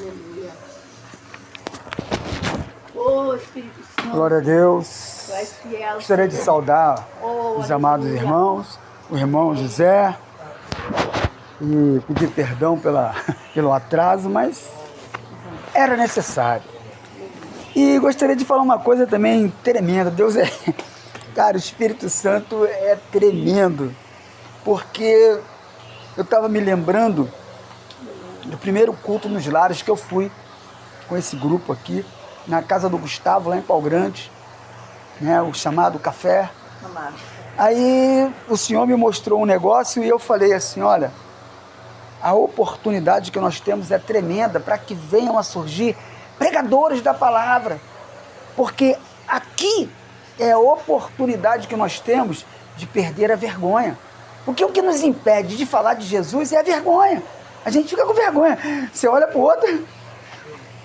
Aleluia. Oh, Espírito Santo. Glória a Deus. Tu és fiel, Gostaria de Senhor. saudar Oh, os amados aleluia. irmãos, o irmão José, e pedir perdão pelo atraso, mas era necessário. E gostaria de falar uma coisa também tremenda. Deus é... Cara, o Espírito Santo é tremendo, porque eu estava me lembrando do primeiro culto nos lares que eu fui com esse grupo aqui, na casa do Gustavo, lá em Pau Grande, né, o chamado Café. Amado. Aí o Senhor me mostrou um negócio e eu falei assim, olha, a oportunidade que nós temos é tremenda para que venham a surgir pregadores da palavra, porque aqui é a oportunidade que nós temos de perder a vergonha. Porque o que nos impede de falar de Jesus é a vergonha. A gente fica com vergonha. Você olha para o outro,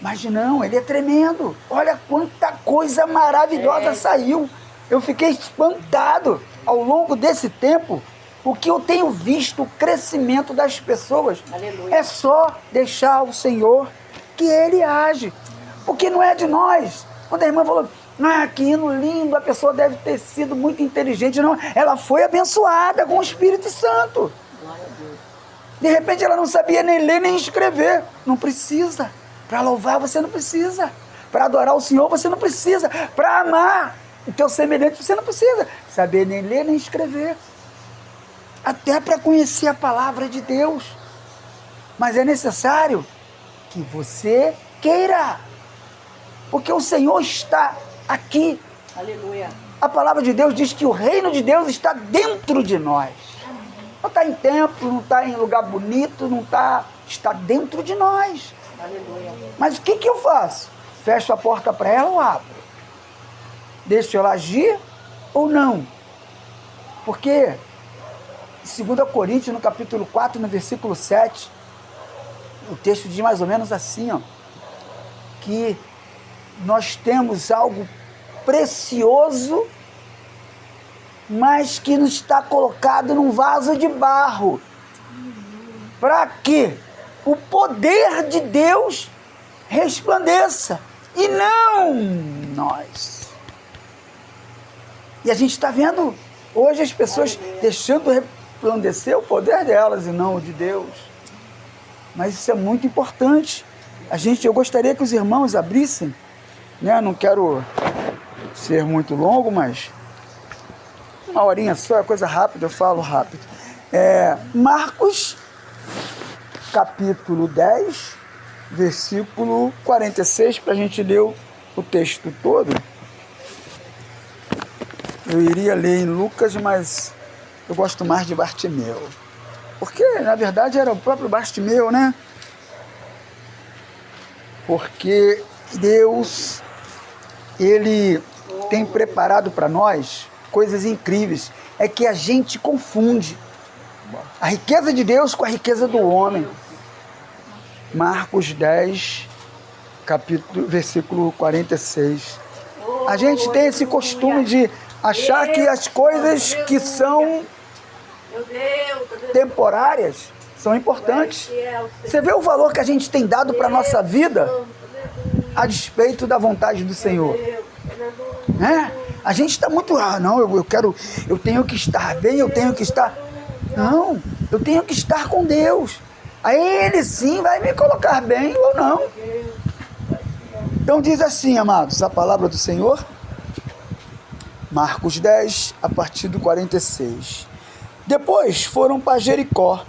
mas não, ele é tremendo. Olha quanta coisa maravilhosa saiu. Eu fiquei espantado ao longo desse tempo, porque eu tenho visto o crescimento das pessoas. Aleluia. É só deixar o Senhor que Ele age. Porque não é de nós. Quando a irmã falou, que hino lindo, a pessoa deve ter sido muito inteligente. Não, ela foi abençoada com o Espírito Santo. Glória a Deus. De repente ela não sabia nem ler nem escrever. Não precisa. Para louvar você não precisa. Para adorar o Senhor você não precisa. Para amar o teu semelhante você não precisa saber nem ler nem escrever. Até para conhecer a palavra de Deus. Mas é necessário que você queira. Porque o Senhor está aqui. Aleluia. A palavra de Deus diz que o reino de Deus está dentro de nós. Não está em templo, não está em lugar bonito, não está... Está dentro de nós. Aleluia. Mas o que eu faço? Fecho a porta para ela ou abro? Deixo ela agir ou não? Porque, em 2 Coríntios, no capítulo 4, no versículo 7, o texto diz mais ou menos assim, ó, que nós temos algo precioso, mas que nos está colocado num vaso de barro. Para que o poder de Deus resplandeça. E não nós. E a gente está vendo hoje as pessoas deixando resplandecer o poder delas e não o de Deus. Mas isso é muito importante. Eu gostaria que os irmãos abrissem, né? Não quero ser muito longo, mas uma horinha só, é coisa rápida, eu falo rápido. Marcos, capítulo 10, versículo 46, para a gente ler o texto todo. Eu iria ler em Lucas, mas eu gosto mais de Bartimeu. Porque, na verdade, era o próprio Bartimeu, né? Porque Deus, Ele tem preparado para nós coisas incríveis. É que a gente confunde a riqueza de Deus com a riqueza do homem. Marcos 10, versículo 46. A gente tem esse costume de achar que as coisas que são temporárias são importantes. Você vê o valor que a gente tem dado para a nossa vida a despeito da vontade do Senhor. A gente está muito... não, eu tenho que estar bem, eu tenho que estar... Não, eu tenho que estar com Deus. Aí Ele sim vai me colocar bem ou não. Então diz assim, amados, a palavra do Senhor, Marcos 10, a partir do 46. Depois foram para Jericó,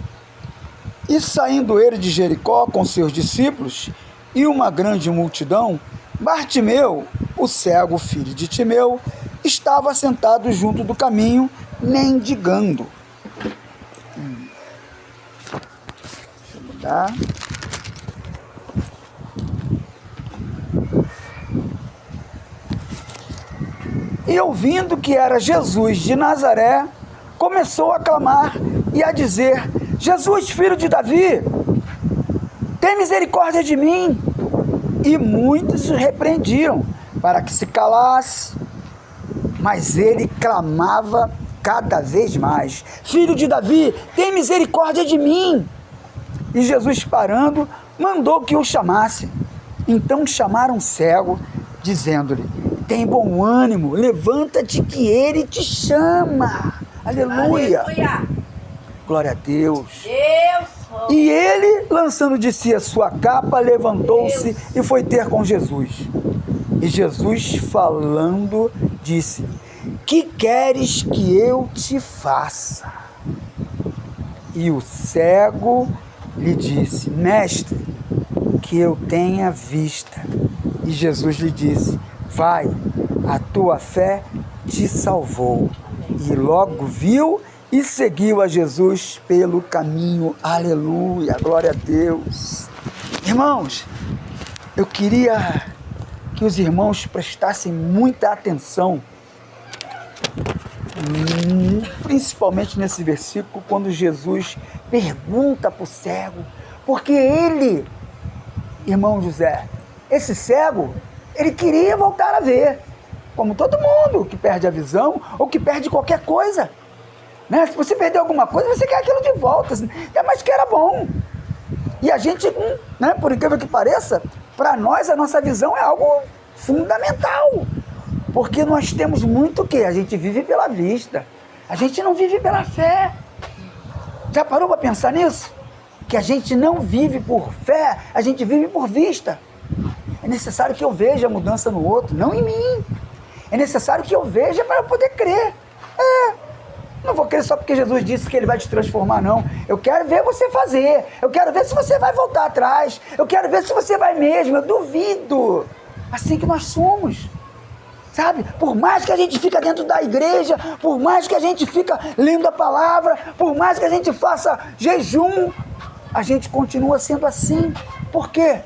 e saindo ele de Jericó com seus discípulos e uma grande multidão, Bartimeu, o cego filho de Timeu, estava sentado junto do caminho, mendigando. Deixa eu mudar. E ouvindo que era Jesus de Nazaré, começou a clamar e a dizer: Jesus, filho de Davi, tem misericórdia de mim. E muitos o repreendiam para que se calasse, mas ele clamava cada vez mais: Filho de Davi, tem misericórdia de mim. E Jesus, parando, mandou que o chamasse. Então chamaram o cego, dizendo-lhe: tem bom ânimo, levanta-te que ele te chama. Aleluia. Aleluia. Glória a Deus. Deus. E ele, lançando de si a sua capa, levantou-se e foi ter com Jesus. E Jesus, falando, disse: que queres que eu te faça? E o cego lhe disse: mestre, que eu tenha vista. E Jesus lhe disse: vai, a tua fé te salvou. E logo viu e seguiu a Jesus pelo caminho. Aleluia, glória a Deus. Irmãos, eu queria que os irmãos prestassem muita atenção, principalmente nesse versículo, quando Jesus pergunta para o cego, porque ele, irmão José, esse cego, ele queria voltar a ver, como todo mundo que perde a visão ou que perde qualquer coisa, né? Se você perder alguma coisa, você quer aquilo de volta, mas que era bom. E a gente, né, por incrível que pareça, para nós a nossa visão é algo fundamental, porque nós temos muito o quê? A gente vive pela vista, a gente não vive pela fé. Já parou para pensar nisso? Que a gente não vive por fé, a gente vive por vista. É necessário que eu veja a mudança no outro, não em mim. É necessário que eu veja para eu poder crer. Não vou crer só porque Jesus disse que ele vai te transformar, não. Eu quero ver você fazer. Eu quero ver se você vai voltar atrás. Eu quero ver se você vai mesmo. Eu duvido. Assim que nós somos. Sabe? Por mais que a gente fica dentro da igreja, por mais que a gente fica lendo a palavra, por mais que a gente faça jejum, a gente continua sendo assim. Por quê?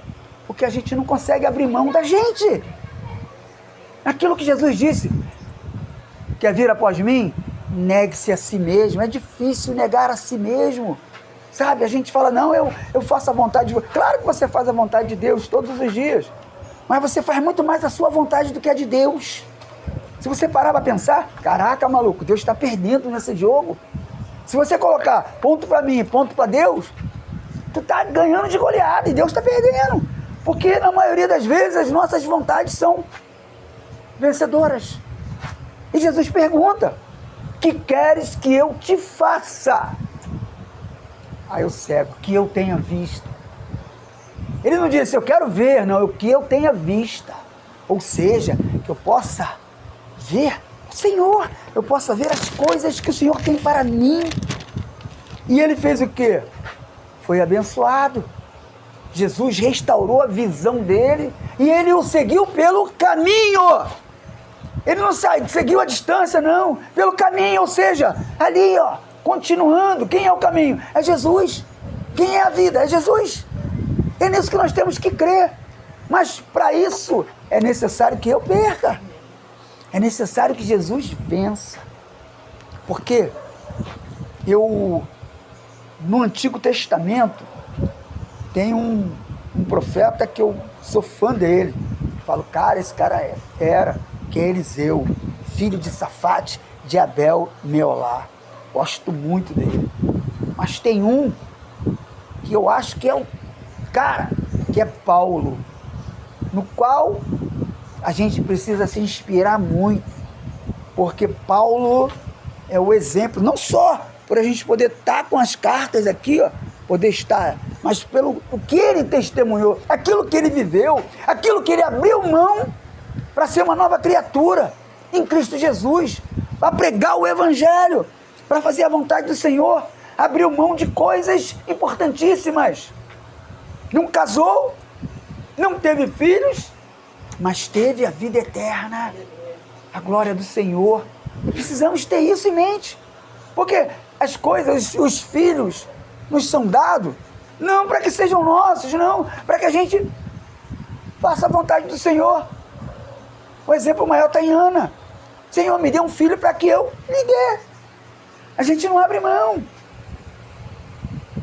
Porque a gente não consegue abrir mão da gente. Aquilo que Jesus disse: quer vir após mim? Negue-se a si mesmo. É difícil negar a si mesmo. Sabe? A gente fala: não, eu faço a vontade de Deus. Claro que você faz a vontade de Deus todos os dias, mas você faz muito mais a sua vontade do que a de Deus. Se você parar para pensar, caraca, maluco, Deus está perdendo nesse jogo. Se você colocar ponto para mim e ponto para Deus, tu está ganhando de goleada e Deus está perdendo. Porque na maioria das vezes as nossas vontades são vencedoras. E Jesus pergunta: que queres que eu te faça? Aí o cego: que eu tenha visto. Ele não disse: eu quero ver, não, que eu tenha vista. Ou seja, que eu possa ver o Senhor, eu possa ver as coisas que o Senhor tem para mim. E ele fez o quê? Foi abençoado. Jesus restaurou a visão dele e ele o seguiu pelo caminho. Ele não seguiu a distância, não, pelo caminho, ou seja, ali, ó, continuando. Quem é o caminho? É Jesus. Quem é a vida? É Jesus. É nisso que nós temos que crer. Mas para isso é necessário que eu perca. É necessário que Jesus vença. Porque no Antigo Testamento, tem um profeta que eu sou fã dele. Falo: cara, esse cara é fera, que é Eliseu, filho de Safate, de Abel, Meolá. Gosto muito dele. Mas tem um que eu acho que é o cara, que é Paulo, no qual a gente precisa se inspirar muito, porque Paulo é o exemplo, não só por a gente poder estar com as cartas aqui, ó, poder estar, mas pelo o que ele testemunhou, aquilo que ele viveu, aquilo que ele abriu mão para ser uma nova criatura em Cristo Jesus, para pregar o Evangelho, para fazer a vontade do Senhor. Abriu mão de coisas importantíssimas. Não casou, não teve filhos, mas teve a vida eterna, a glória do Senhor. E precisamos ter isso em mente, porque as coisas, os filhos nos são dados, não para que sejam nossos, não, para que a gente faça a vontade do Senhor. O exemplo maior está em Ana. Senhor, me dê um filho para que eu lhe dê. A gente não abre mão,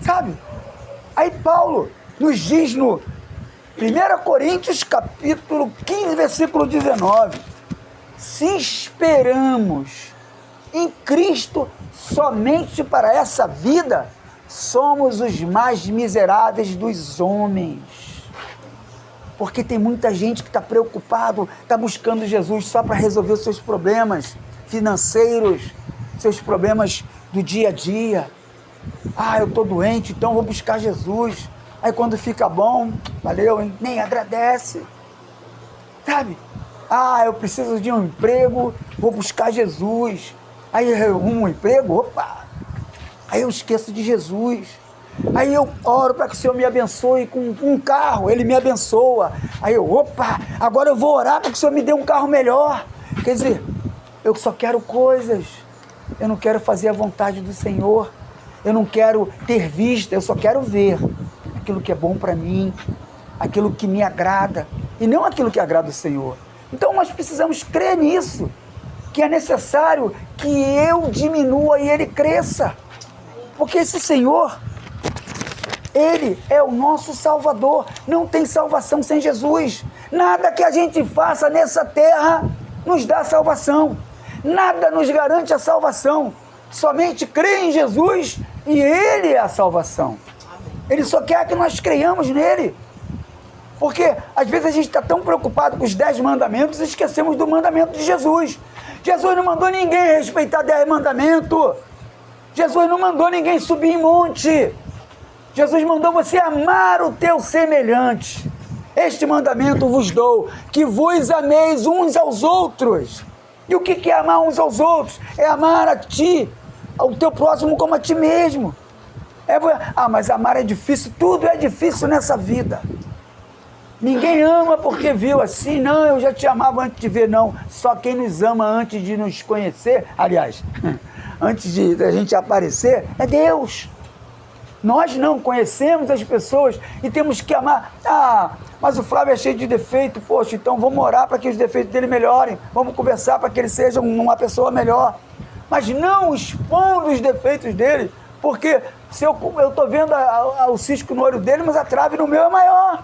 sabe? Aí Paulo nos diz no 1 Coríntios capítulo 15, versículo 19: se esperamos em Cristo somente para essa vida, somos os mais miseráveis dos homens. Porque tem muita gente que está preocupado, está buscando Jesus só para resolver os seus problemas financeiros, seus problemas do dia a dia. Ah, eu estou doente, então vou buscar Jesus. Aí quando fica bom, valeu, hein? Nem agradece. Sabe? Ah, eu preciso de um emprego, vou buscar Jesus. Aí eu arrumo um emprego, opa! Aí eu esqueço de Jesus. Aí eu oro para que o Senhor me abençoe com um carro, Ele me abençoa. Aí eu, opa, agora eu vou orar para que o Senhor me dê um carro melhor. Quer dizer, eu só quero coisas. Eu não quero fazer a vontade do Senhor. Eu não quero ter vista, eu só quero ver aquilo que é bom para mim, aquilo que me agrada, e não aquilo que agrada o Senhor. Então nós precisamos crer nisso, que é necessário que eu diminua e Ele cresça. Porque esse Senhor, Ele é o nosso Salvador. Não tem salvação sem Jesus. Nada que a gente faça nessa terra nos dá salvação. Nada nos garante a salvação. Somente crer em Jesus e Ele é a salvação. Ele só quer que nós creiamos nele. Porque às vezes a gente está tão preocupado com os 10 mandamentos e esquecemos do mandamento de Jesus. Jesus não mandou ninguém respeitar 10 mandamentos. Jesus não mandou ninguém subir em monte. Jesus mandou você amar o teu semelhante. Este mandamento vos dou, que vos ameis uns aos outros. E o que é amar uns aos outros? É amar a ti, ao teu próximo como a ti mesmo. Mas amar é difícil. Tudo é difícil nessa vida. Ninguém ama porque viu assim. Não, eu já te amava antes de ver. Não, só quem nos ama antes de nos conhecer, aliás, antes de a gente aparecer, é Deus. Nós não conhecemos as pessoas e temos que amar. Ah, mas o Flávio é cheio de defeito. Poxa, então vamos orar para que os defeitos dele melhorem. Vamos conversar para que ele seja uma pessoa melhor. Mas não expondo os defeitos dele. Porque se eu estou vendo o cisco no olho dele, mas a trave no meu é maior.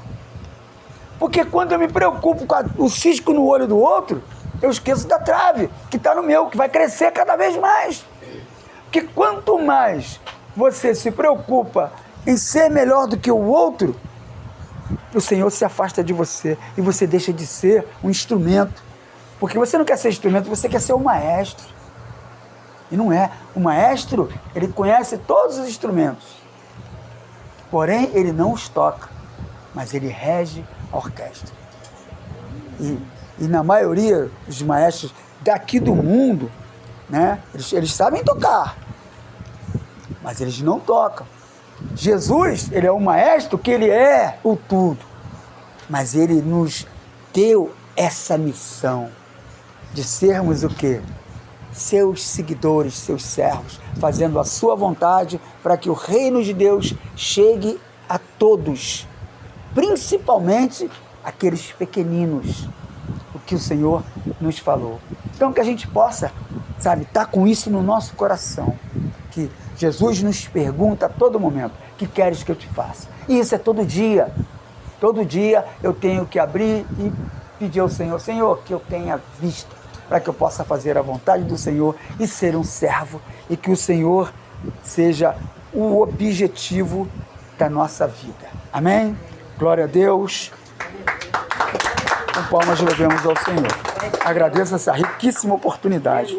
Porque quando eu me preocupo com o cisco no olho do outro, eu esqueço da trave, que está no meu, que vai crescer cada vez mais. Porque quanto mais você se preocupa em ser melhor do que o outro, o Senhor se afasta de você e você deixa de ser um instrumento. Porque você não quer ser instrumento, você quer ser um maestro. E não é. O maestro, ele conhece todos os instrumentos. Porém, ele não os toca, mas ele rege a orquestra. E na maioria dos maestros daqui do mundo, né, eles sabem tocar, mas eles não tocam. Jesus, ele é um maestro que ele é o tudo, mas ele nos deu essa missão de sermos o quê? Seus seguidores, seus servos, fazendo a sua vontade para que o reino de Deus chegue a todos, principalmente aqueles pequeninos, o que o Senhor nos falou. Então que a gente possa, sabe, estar com isso no nosso coração, que Jesus nos pergunta a todo momento: o que queres que eu te faça? E isso é todo dia. Todo dia eu tenho que abrir e pedir ao Senhor: Senhor, que eu tenha vista, para que eu possa fazer a vontade do Senhor e ser um servo, e que o Senhor seja o objetivo da nossa vida. Amém? Glória a Deus. Com palmas louvemos ao Senhor. Agradeço essa riquíssima oportunidade.